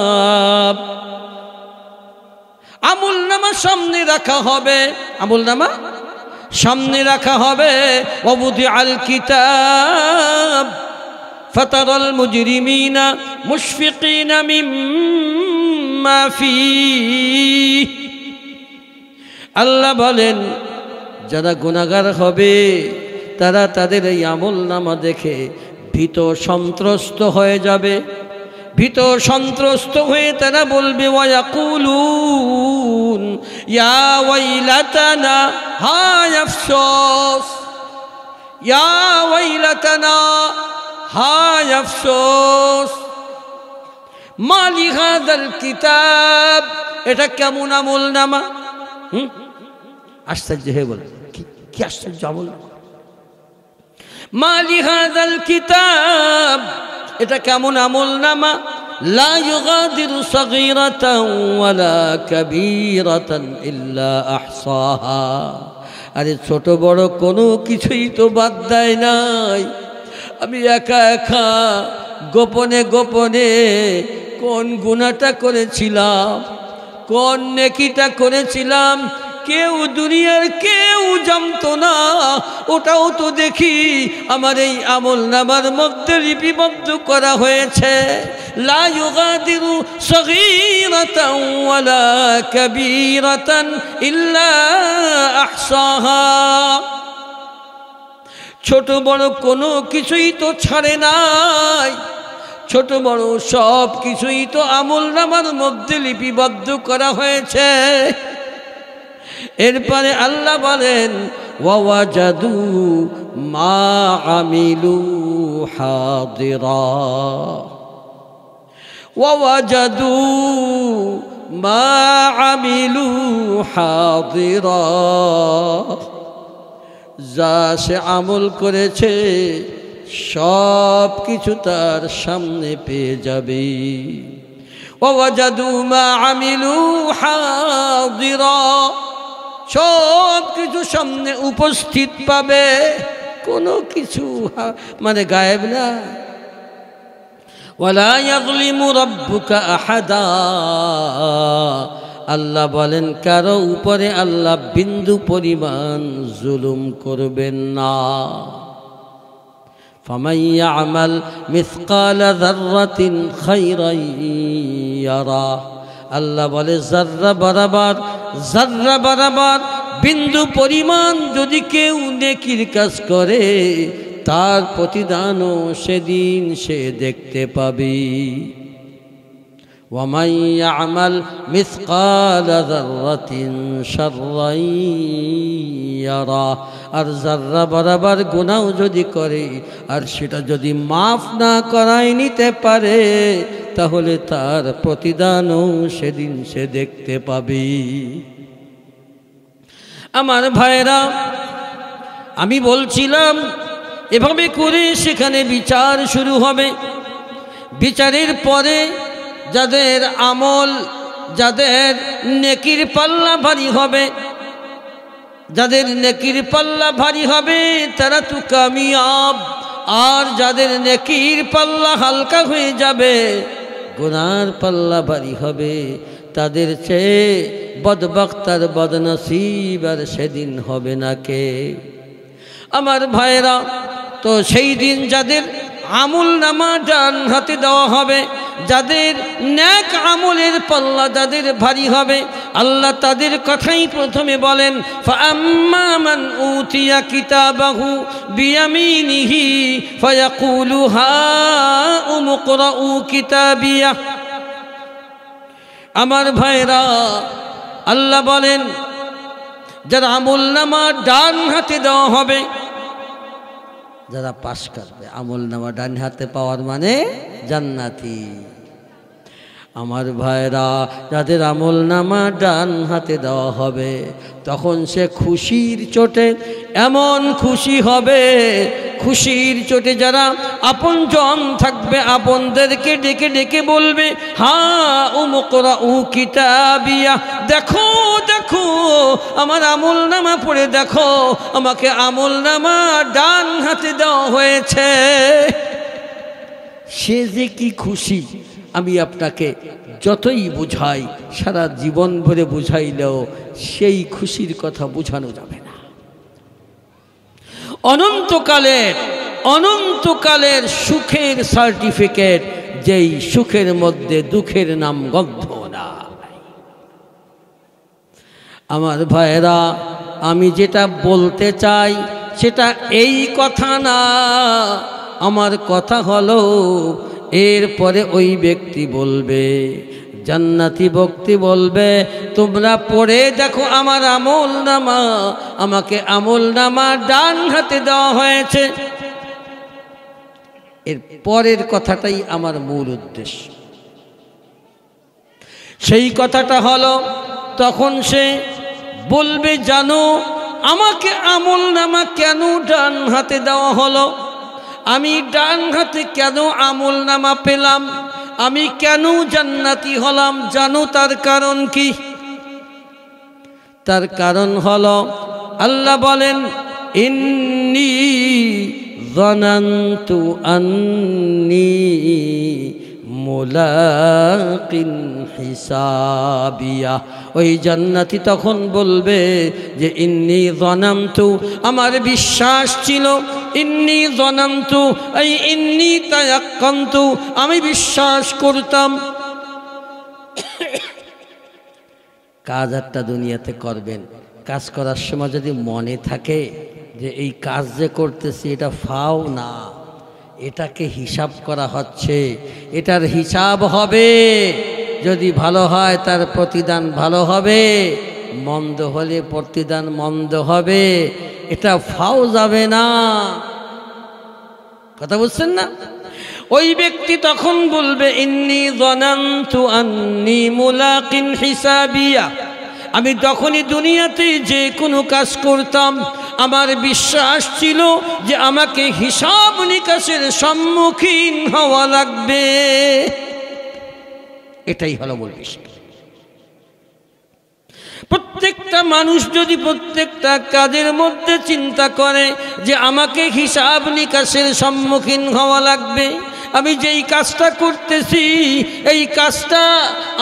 আমলনামা সামনে রাখা হবে, আমলনামা সামনে রাখা হবে। ওয়াবুদি আল কিতাব ফাতারাল মুজরিমিনা মুশফিকিনা মিম্মা ফীহ। আল্লাহ বলেন, যারা গুনাহগার হবে তারা তাদের এই আমলনামা দেখে ভীত সন্ত্রস্ত হয়ে যাবে। ভীত সন্ত্রস্ত হয়ে তারা বলবে, ওয়ায়াকুলুন ইয়া ওয়াইলাতানা, হায় আফসোস, ইয়া ওয়াইলাতানা, হায় আফসোস, মা লিহাযাল কিতাব, এটা কেমন আমলনামা? আশ্চর্য হয়ে বলে, কি আশ্চর্য আমলনামা! মা লিহাযাল কিতাব, এটা কেমন আমলনামা? লা ইউগাদিরু সাগীরাতান ওয়ালা কাবীরাতান ইল্লা আহসাহা। আরে ছোট বড় কোনো কিছুই তো বাদ দেয় নাই। আমি একা একা গোপনে গোপনে কোন গুনাহটা করেছিলাম, কোন নেকিটা করেছিলাম, কেউ দুনিয়ার কেউ জানতো না। ওটাও তো দেখি আমার এই আমলনামার মধ্যে লিপিবদ্ধ করা হয়েছে। লা ইউগাদিরু সাগীরাতান ওয়ালা কাবীরাতান ইল্লা আহসাহা। ছোট বড় কোনো কিছুই তো ছাড়ে নাই, ছোট বড় সব কিছুই তো আমলনামার মধ্যে লিপিবদ্ধ করা হয়েছে। এরপরে আল্লাহ বলেন, ওয়াওয়াজাদু মা আমিলু হাদিরা, ওয়াওয়াজাদু মা আমিলু হাদিরা। যা সে আমল করেছে সব কিছু তার সামনে পেয়ে যাবে। ওয়াওয়াজাদু মা আমিলু হাদিরা, সব কিছু সামনে উপস্থিত পাবে, কোনো কিছু মানে গায়েব না। ওয়ালা ইয়াযলিমু রাব্বুকা আহাদা, আল্লাহ বলেন কারো উপরে আল্লাহ বিন্দু পরিমাণ জুলুম করবেন না। ফামান ইয়ামাল মিসকাল যাররাতিন খায়রান ইয়ারা। আল্লাহ বলে যার্রা বরাবর বিন্দু পরিমাণ যদি কেউ নেকির কাজ করে তার প্রতিদানও সেদিন সে দেখতে পাবে। ওয়ামান ইয়ামাল মিসকাল যাররাতিন শাররান ইয়ারা। আর যার্রা বরাবর গুনাহ যদি করে আর সেটা যদি মাফ না করাই নিতে পারে তাহলে তার প্রতিদানও সেদিন সে দেখতে পাবে। আমার ভাইরা, আমি বলছিলাম এভাবে করে সেখানে বিচার শুরু হবে। বিচারের পরে যাদের আমল, যাদের নেকির পাল্লা ভারী হবে, যাদের নেকির পাল্লা ভারী হবে তারা তো কামিয়াব। আর যাদের নেকির পাল্লা হালকা হয়ে যাবে, গুনার পাল্লা ভারী হবে, তাদের চেয়ে বদবখত আর বদনসিব আর সেদিন হবে না কে। আমার ভাইরা, তো সেই দিন যাদের আমল নামা ডান হাতে দেওয়া হবে, যাদের নেক আমলের পাল্লা যাদের ভারী হবে, আল্লাহ তাদের কথাই প্রথমে বলেন, ফাআম্মা মান উতিয়া কিতাবাহু বিয়ামিনিহি ফায়াকুলু হাউম ইকরাউ কিতাবিয়া। আমার ভাইরা, আল্লাহ বলেন যারা আমল নামা ডান হাতে দেওয়া হবে, যারা পাশ করবে আমল নামা ডান হাতে পাওয়ার মানে জান্নাতি। আমার ভাইরা, যাদের আমল নামা ডান হাতে দেওয়া হবে তখন সে খুশির চোটে এমন খুশি হবে, খুশির চোটে যারা আপনজন থাকবে আপনদেরকে ডেকে ডেকে বলবে, হাউম ইকরাউ কিতাবিয়া, দেখো দেখো আমার আমল নামা পড়ে দেখো, আমাকে আমল নামা ডান হাতে দেওয়া হয়েছে। সে যে কি খুশি আমি আপনাকে যতই বুঝাই, সারা জীবন ভরে বুঝাইলেও সেই খুশির কথা বোঝানো যাবে না। অনন্তকালের সুখের সার্টিফিকেট, যেই সুখের মধ্যে দুঃখের নাম গন্ধ না। আমার ভাইরা, আমি যেটা বলতে চাই সেটা এই কথা না, আমার কথা হলো এরপরে ওই ব্যক্তি বলবে, জান্নাতি ব্যক্তি বলবে, তোমরা পড়ে দেখো আমার আমল নামা, আমাকে আমল নামা ডান হাতে দেওয়া হয়েছে। এর পরের কথাটাই আমার মূল উদ্দেশ্য। সেই কথাটা হলো, তখন সে বলবে, জানো আমাকে আমল নামা কেন ডান হাতে দেওয়া হলো, আমি ডান হাতে কেন আমল নামা পেলাম, আমি কেন জান্নাতি হলাম, জানো তার কারণ কি? তার কারণ হলো আল্লাহ বলেন, ইন্নী যানানতু আন্নী মুলাকিন হিসাবিয়া। ওই জান্নাতি তখন বলবে যে ইন্নী যানামতু, আমার বিশ্বাস ছিল, ইন্নী যানামতু এই ইন্নী তায়াক্কানতু, আমি বিশ্বাস করতাম কাজ একটা দুনিয়াতে করবেন, কাজ করার সময় যদি মনে থাকে যে এই কাজ যে করতেছি এটা ফাও না, এটাকে হিসাব করা হচ্ছে, এটার হিসাব হবে, যদি ভালো হয় তার প্রতিদান ভালো হবে, মন্দ হলে প্রতিদান মন্দ হবে, এটা ফাও যাবে না। কথা বুঝছেন না? ওই ব্যক্তি তখন বলবে, ইন্নী যানানতু আন্নী মুলাকিন হিসাবিয়া, আমি তখনই দুনিয়াতে যে কোনো কাজ করতাম আমার বিশ্বাস ছিল যে আমাকে হিসাব নিকাশের সম্মুখীন হওয়া লাগবে। এটাই হলো মূল বিষয়। প্রত্যেকটা মানুষ যদি প্রত্যেকটা কাজের মধ্যে চিন্তা করে যে আমাকে হিসাব নিকাশের সম্মুখীন হওয়া লাগবে, আমি যেই কাজটা করতেছি এই কাজটা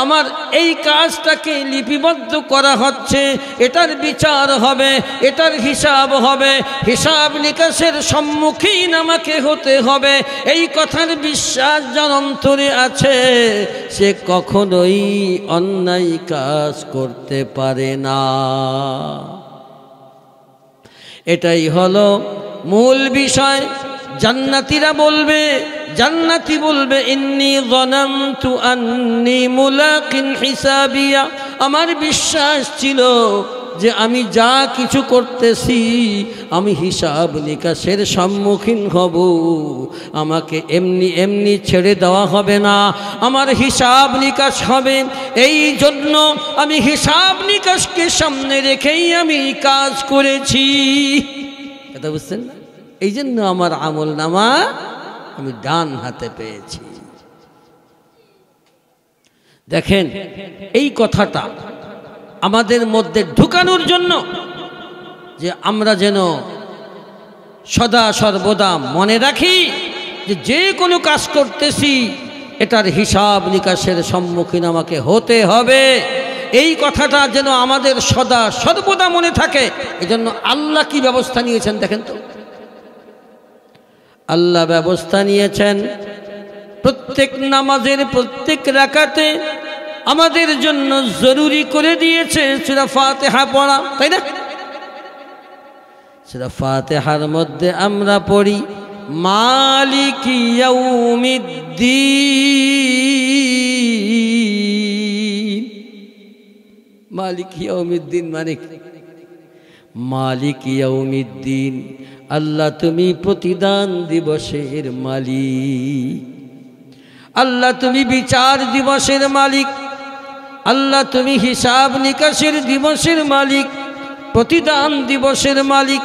আমার এই কাজটাকে লিপিবদ্ধ করা হচ্ছে, এটার বিচার হবে, এটার হিসাব হবে, হিসাব নিকাশের সম্মুখীন আমাকে হতে হবে, এই কথার বিশ্বাস যার অন্তরে আছে সে কখনোই অন্যায় কাজ করতে পারে না। এটাই হলো মূল বিষয়। জান্নাতীরা বলবে, জান্নাতি বলবে ইন্নী যানানতু আন্নী মুলাকিন হিসাবিয়া, আমার বিশ্বাস ছিল যে আমি যা কিছু করতেছি আমি হিসাব নিকাশের সম্মুখীন হব, আমাকে এমনি এমনি ছেড়ে দেওয়া হবে না, আমার হিসাব নিকাশ হবে। এই জন্য আমি হিসাব নিকাশকে সামনে রেখেই আমি কাজ করেছি। কথা বুঝছেন? এই জন্য আমার আমল নামা আমি ডান হাতে পেয়েছি। দেখেন, এই কথাটা আমাদের মধ্যে ঢুকানোর জন্য যে আমরা যেন সদা সর্বদা মনে রাখি যে যে কোনো কাজ করতেছি এটার হিসাব নিকাশের সম্মুখীন আমাকে হতে হবে, এই কথাটা যেন আমাদের সদা সর্বদা মনে থাকে। এজন্য আল্লাহ কি ব্যবস্থা নিয়েছেন দেখেন তো। আল্লাহ ব্যবস্থা নিয়েছেন প্রত্যেক নামাজের প্রত্যেক রাকাতে আমাদের জন্য জরুরি করে দিয়েছে সূরা ফাতিহা পড়া, তাই না? সূরা ফাতিহার মধ্যে আমরা পড়ি মালিকি ইয়াউমিদ্দিন। মালিকি ইয়াউমিদ্দিন মানে মালিকি ইয়াউমিদ্দিন, আল্লাহ তুমি প্রতিদান দিবসের মালিক, আল্লাহ তুমি বিচার দিবসের মালিক, আল্লাহ তুমি হিসাব নিকাশের দিবসের মালিক, প্রতিদান দিবসের মালিক।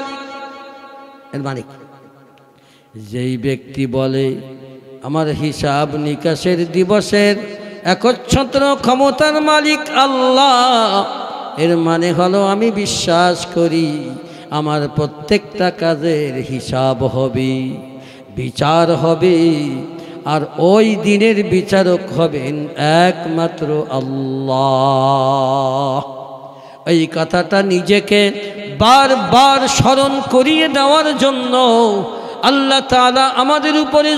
এর মালিক যেই ব্যক্তি বলে আমার হিসাব নিকাশের দিবসের একচ্ছত্র ক্ষমতার মালিক আল্লাহ, এর মানে হলো আমি বিশ্বাস করি আমার প্রত্যেকটা কাজের হিসাব হবে, বিচার হবে, আর ওই দিনের বিচারক হবেন একমাত্র আল্লাহ। এই কথাটা নিজেকে বারবার স্মরণ করিয়ে দেওয়ার জন্য আল্লাহ তাআলা আমাদের উপরে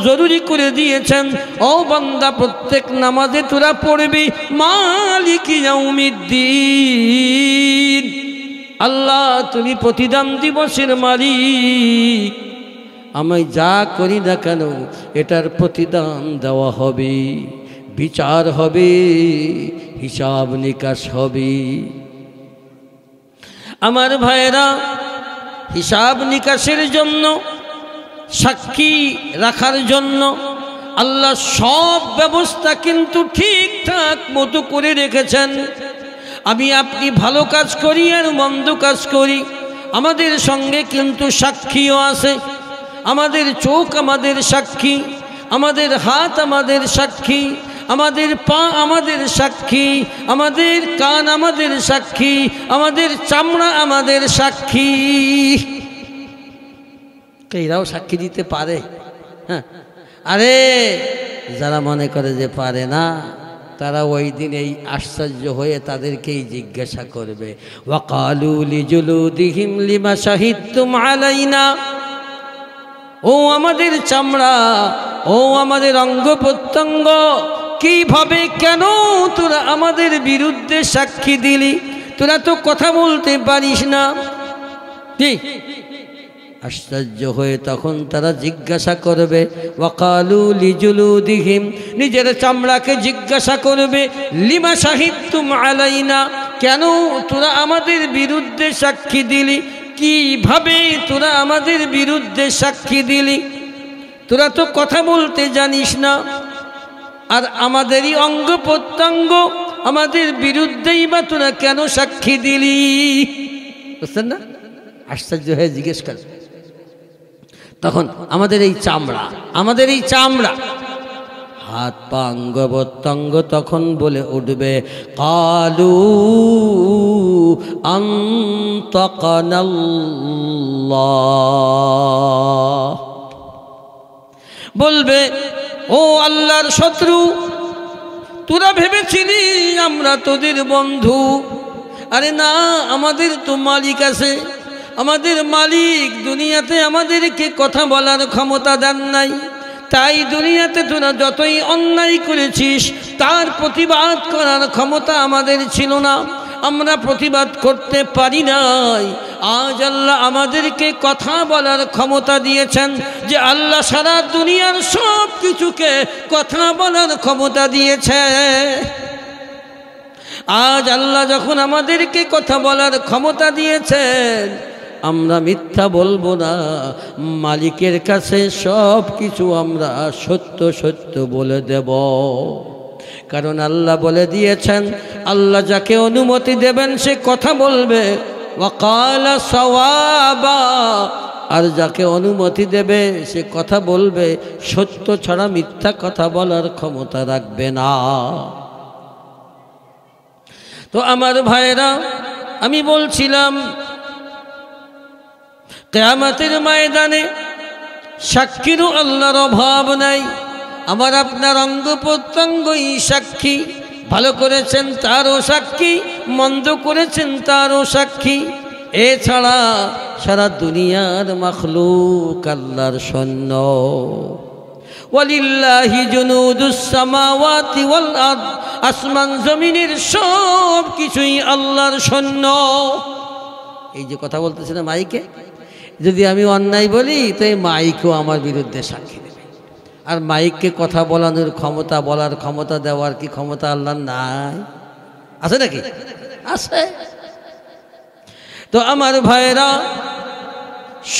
জরুরি করে দিয়েছেন, ও বান্দা প্রত্যেক নামাজে তোরা পড়বি মালিকি ইয়াউমিদ্দিন, আল্লাহ তুমি প্রতিদান দিবসের মালিক, আমি যা করি না কেন এটার প্রতিদান দেওয়া হবে, বিচার হবে, হিসাব নিকাশ হবে। আমার ভাইরা, হিসাব নিকাশের জন্য, সাক্ষী রাখার জন্য আল্লাহ সব ব্যবস্থা কিন্তু ঠিকঠাক মতো করে রেখেছেন। আমি আপনি ভালো কাজ করি আর মন্দ কাজ করি, আমাদের সঙ্গে কিন্তু সাক্ষীও আছে। আমাদের চোখ আমাদের সাক্ষী, আমাদের হাত আমাদের সাক্ষী, আমাদের পা আমাদের সাক্ষী, আমাদের কান আমাদের সাক্ষী, আমাদের চামড়া আমাদের সাক্ষী। এরাও সাক্ষী দিতে পারে? হ্যাঁ, আরে যারা মনে করে যে পারে না তারা ওই দিন এই আশ্চর্য হয়ে তাদেরকেই জিজ্ঞাসা করবে, ওয়াকালু লিজুলুদিহিম লিমা শাহিদতুম আলাইনা, ও আমাদের চামড়া, ও আমাদের অঙ্গ প্রত্যঙ্গ, কিভাবে কেন তোরা আমাদের বিরুদ্ধে সাক্ষী দিলি? তোরা তো কথা বলতে পারিস না। ঠিক আশ্চর্য হয়ে তখন তারা জিজ্ঞাসা করবে, ওয়াকালু লিজুলুদিহিম, নিজের চামড়াকে জিজ্ঞাসা করবে, লিমা শাহিদতুম আলাইনা, কেন তোরা আমাদের বিরুদ্ধে সাক্ষী দিলি? কিভাবে তোরা আমাদের বিরুদ্ধে সাক্ষী দিলি? তোরা তো কথা বলতে জানিস না, আর আমাদেরই অঙ্গ প্রত্যঙ্গ আমাদের বিরুদ্ধেই বা তোরা কেন সাক্ষী দিলি? বুঝছেন না? আশ্চর্য হয়ে জিজ্ঞেস কর। তখন আমাদের এই চামড়া, আমাদের এই চামড়া, হাত পা অঙ্গ প্রত্যঙ্গ তখন বলে উঠবে, কালু আনতাকানাল্লাহ, বলবে ও আল্লাহর শত্রু, তোরা ভেবেছিলি আমরা তোদের বন্ধু। আরে না, আমাদের তো মালিক আছে। আমাদের মালিক দুনিয়াতে আমাদেরকে কথা বলার ক্ষমতা দেন নাই। তাই দুনিয়াতে তোরা যতই অন্যায় করেছিস তার প্রতিবাদ করার ক্ষমতা আমাদের ছিল না, আমরা প্রতিবাদ করতে পারি নাই। আজ আল্লাহ আমাদেরকে কথা বলার ক্ষমতা দিয়েছেন, যে আল্লাহ সারা দুনিয়ার সব কিছুকে কথা বলার ক্ষমতা দিয়েছে। আজ আল্লাহ যখন আমাদেরকে কথা বলার ক্ষমতা দিয়েছেন, আমরা মিথ্যা বলবো না, মালিকের কাছে সব কিছু আমরা সত্য সত্য বলে দেব। কারণ আল্লাহ বলে দিয়েছেন, আল্লাহ যাকে অনুমতি দেবেন সে কথা বলবে ওয়াকালা সাওয়াবা, আর যাকে অনুমতি দেবে সে কথা বলবে সত্য ছাড়া মিথ্যা কথা বলার ক্ষমতা রাখবে না। তো আমার ভাইরা, আমি বলছিলাম কিয়ামতের ময়দানে সাক্ষীরও আল্লাহর অভাব নাই। আমার আপনার অঙ্গ প্রত্যঙ্গই সাক্ষী, ভালো করেছেন তারও সাক্ষী, মন্দ করেছেন তারও সাক্ষী। এছাড়া সারা দুনিয়ার মাখলুক আল্লাহর সৈন্য। ওয়ালিল্লাহি জুনুদুস সামাওয়াতি ওয়াল আরদ, আসমান জমিনের সব কিছুই আল্লাহর সৈন্য। এই যে কথা বলতেছি না মাইকে, যদি আমি অন্যায় বলি তো এই মাইকও আমার বিরুদ্ধে সাক্ষী দেবে। আর মাইককে কথা বলানোর ক্ষমতা, বলার ক্ষমতা দেওয়ার কি ক্ষমতা আল্লাহর নাই? আছে নাকি? আছে। তো আমার ভাইরা,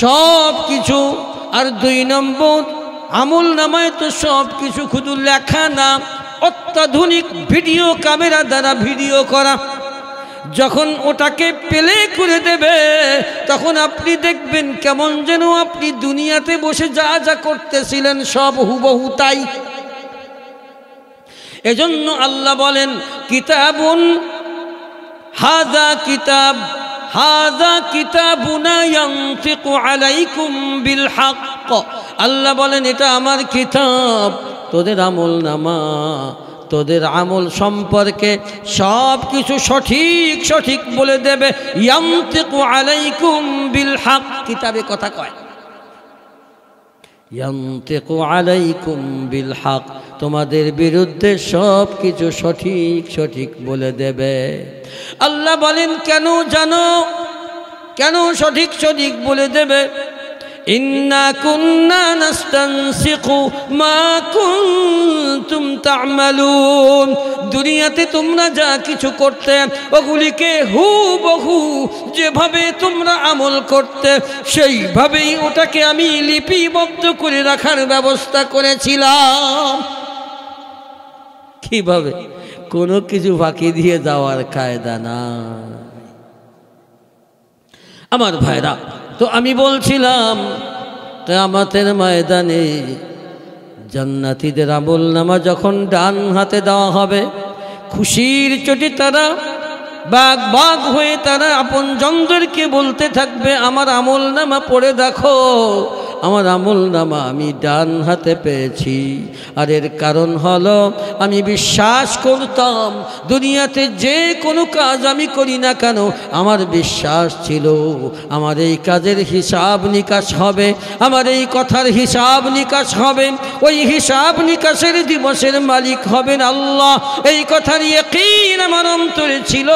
সব কিছু। আর 2 নম্বর, আমল নামায় তো সব কিছু শুধু লেখা না, অত্যাধুনিক ভিডিও ক্যামেরা দ্বারা ভিডিও করা। যখন ওটাকে প্লে করে দেবে তখন আপনি দেখবেন কেমন যেন আপনি দুনিয়াতে বসে যা যা করতেছিলেন সব হুবহু তাই। এজন্য আল্লাহ বলেন, কিতাবুন হাযা কিতাব, হাযা কিতাবুনা ইয়ানতিকু আলাইকুম বিল হক। আল্লাহ বলেন, এটা আমার কিতাব, তোদের আমল নামা, তোদের আমল সম্পর্কে সব কিছু সঠিক সঠিক বলে দেবে। ইয়ানতিকু আলাইকুম বিল হক, কিতাবে কথা কয়। ইয়ানতিকু আলাইকুম বিল হক, তোমাদের বিরুদ্ধে সব কিছু সঠিক সঠিক বলে দেবে। আল্লাহ বলেন, কেন জানো? কেন সঠিক সঠিক বলে দেবে? ইন্না কুন্না নাস্তানসিকু মা কুনতুম তা'মালুন, দুনিয়াতে তোমরা যা কিছু করতে ওগুলিকে হুবহু যেভাবে তোমরা আমল করতে সেইভাবেই ওটাকে আমি লিপিবদ্ধ করে রাখার ব্যবস্থা করেছিলাম। কিভাবে? কোনো কিছু ফাঁকি দিয়ে যাওয়ার কায়দা না। আমার ভাইরা, তো আমি বলছিলাম কিয়ামতের ময়দানে জান্নাতীদের আমলনামা যখন ডান হাতে দেওয়া হবে, খুশির চোটে তারা বাগ বাগ হয়ে তারা আপন জনদেরকে বলতে থাকবে, আমার আমলনামা পড়ে দেখো, আমার আমলনামা আমি ডান হাতে পেয়েছি। আর এর কারণ হলো, আমি বিশ্বাস করতাম দুনিয়াতে যে কোনো কাজ আমি করি না কেন, আমার বিশ্বাস ছিল আমার এই কাজের হিসাব নিকাশ হবে, আমার এই কথার হিসাব নিকাশ হবে। ওই হিসাব নিকাশের দিবসের মালিক হবেন আল্লাহ, এই কথার ইয়াকিন আমার অন্তরে ছিল।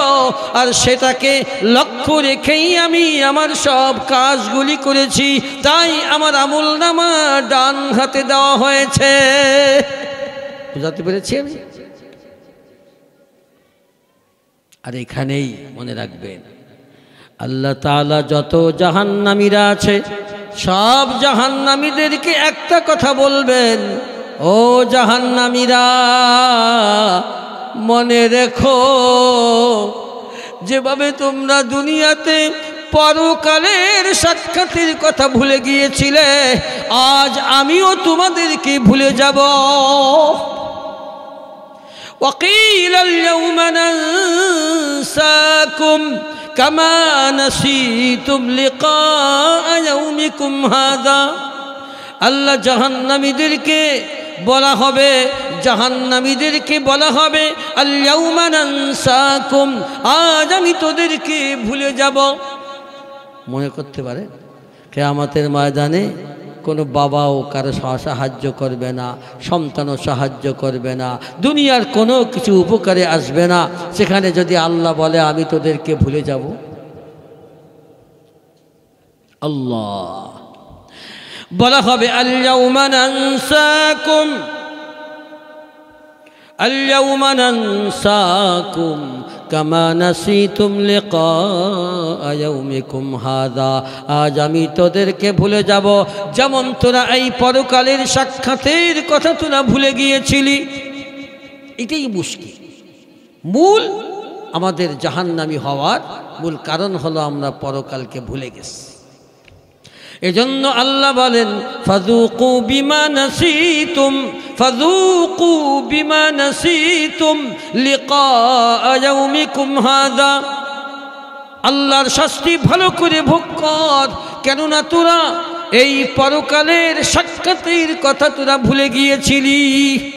আর সেটাকে লক্ষ্য রেখেই আমি আমার সব কাজগুলি করেছি। তাই আমার আমলনামা ডান হাতে দেওয়া হয়েছে। বুঝাতে পেরেছি আমি? আর এখানেই মনে রাখবেন, আল্লাহ তাআলা যত জাহান্নামীরা আছে সব জাহান্নামীদেরকে একটা কথা বলবেন, ও জাহান্নামীরা, মনে রেখো যেভাবে তোমরা দুনিয়াতে পরকালের সাক্ষাতের কথা ভুলে গিয়েছিলে, আজ আমিও তোমাদেরকে ভুলে যাব। وقيل اليوم ننساكم كما نسيتم لقاء يومكم هذا। আল্লাহ জাহান্নামীদেরকে বলা হবে, জাহান্নামীদেরকে বলা হবে আল-ইয়াউমা নানসাকুম, আজ আমি তোদেরকে ভুলে যাব। মনে করতে পারে কিয়ামতের ময়দানে কোনো বাবাও কারো সাহায্য করবে না, সন্তানও সাহায্য করবে না, দুনিয়ার কোনো কিছু উপকারে আসবে না। সেখানে যদি আল্লাহ বলে আমি তোদেরকে ভুলে যাব, আল্লাহ বলা হবে আল-ইয়াউমা নানসাকুম, আল-ইয়াউমা নানসাকুম কামা নাসিতুম লিকা ইয়াউমিকুম হাযা, আজ আমি তোদেরকে ভুলে যাব যেমন তোরা এই পরকালের সাক্ষাতের কথা তোরা ভুলে গিয়েছিলি। এটাই মুশকিল। মূল আমাদের জাহান্নামী হওয়ার মূল কারণ হলো আমরা পরকালকে ভুলে গেছি। এজন্য আল্লাহ বলেন ফাযুকু বিমা নাসিতুম, ফাযুকু বিমা নাসিতুম লিকা ইয়াউমিকুম হাযা, আল্লাহর শাস্তি ভালো করে ভোগ কর, কেননা তোরা এই পরকালের সাক্ষাতের কথা তোরা ভুলে গিয়েছিলি।